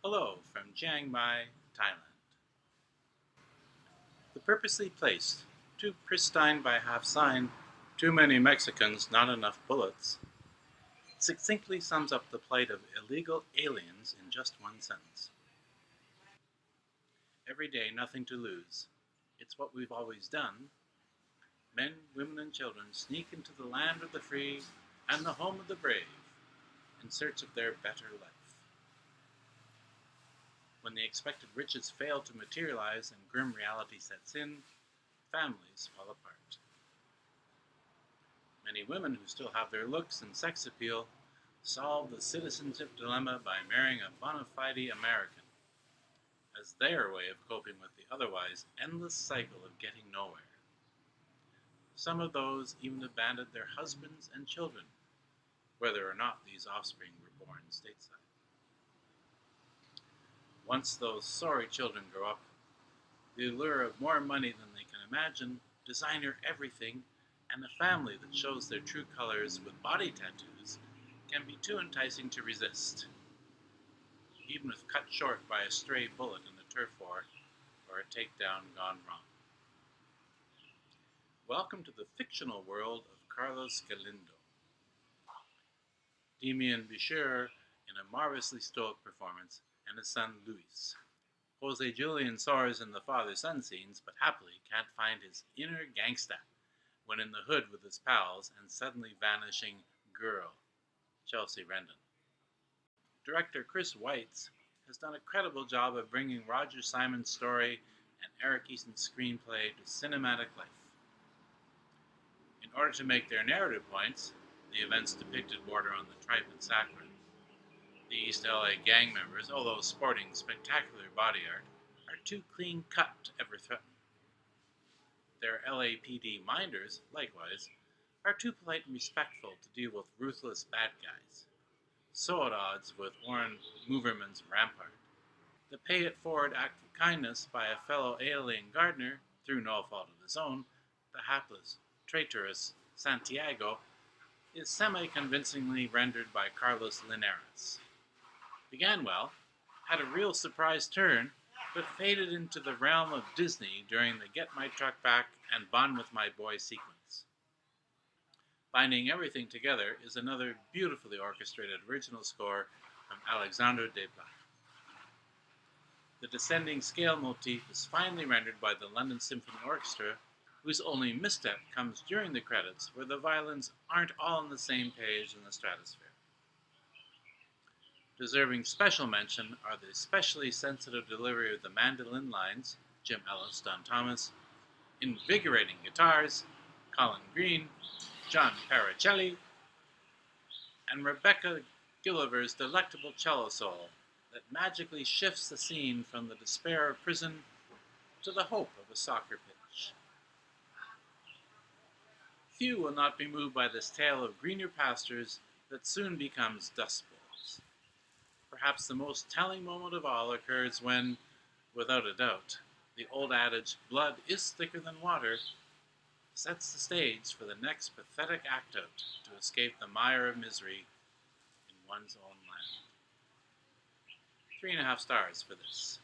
Hello from Chiang Mai, Thailand. The purposely placed, too pristine by half sign, too many Mexicans, not enough bullets, succinctly sums up the plight of illegal aliens in just one sentence. Every day, nothing to lose. It's what we've always done. Men, women, and children sneak into the land of the free and the home of the brave in search of their better life. When the expected riches fail to materialize and grim reality sets in, families fall apart. Many women who still have their looks and sex appeal solve the citizenship dilemma by marrying a bona fide American as their way of coping with the otherwise endless cycle of getting nowhere. Some of those even abandoned their husbands and children, whether or not these offspring were born stateside. Once those sorry children grow up, the allure of more money than they can imagine, designer everything, and a family that shows their true colors with body tattoos can be too enticing to resist, even if cut short by a stray bullet in a turf war or a takedown gone wrong. Welcome to the fictional world of Carlos Galindo. Demian Bichir in a marvelously stoic performance, and his son Luis. Jose Julian soars in the father-son scenes, but happily can't find his inner gangsta when in the hood with his pals and suddenly vanishing girl, Chelsea Rendon. Director Chris Weitz has done a credible job of bringing Roger Simon's story and Eric Easton's screenplay to cinematic life. In order to make their narrative points, the events depicted border on the tripe and saccharine. The East LA gang members, although sporting spectacular body art, are too clean-cut to ever threaten. Their LAPD minders, likewise, are too polite and respectful to deal with ruthless bad guys, so at odds with Warren Moverman's Rampart. The pay-it-forward act of kindness by a fellow alien gardener, through no fault of his own, the hapless, traitorous Santiago, is semi-convincingly rendered by Carlos Linares. Began well, had a real surprise turn, but faded into the realm of Disney during the Get My Truck Back and Bond with My Boy sequence. Binding everything together is another beautifully orchestrated original score from Alexandre Desplat. The descending scale motif is finely rendered by the London Symphony Orchestra, whose only misstep comes during the credits, where the violins aren't all on the same page in the stratosphere. Deserving special mention are the especially sensitive delivery of the mandolin lines, Jim Ellis, Don Thomas, invigorating guitars, Colin Green, John Paracelli, and Rebecca Gilliver's delectable cello solo that magically shifts the scene from the despair of prison to the hope of a soccer pitch. Few will not be moved by this tale of greener pastures that soon becomes dust bowls. Perhaps the most telling moment of all occurs when, without a doubt, the old adage, blood is thicker than water, sets the stage for the next pathetic act out to escape the mire of misery in one's own land. 3.5 stars for this.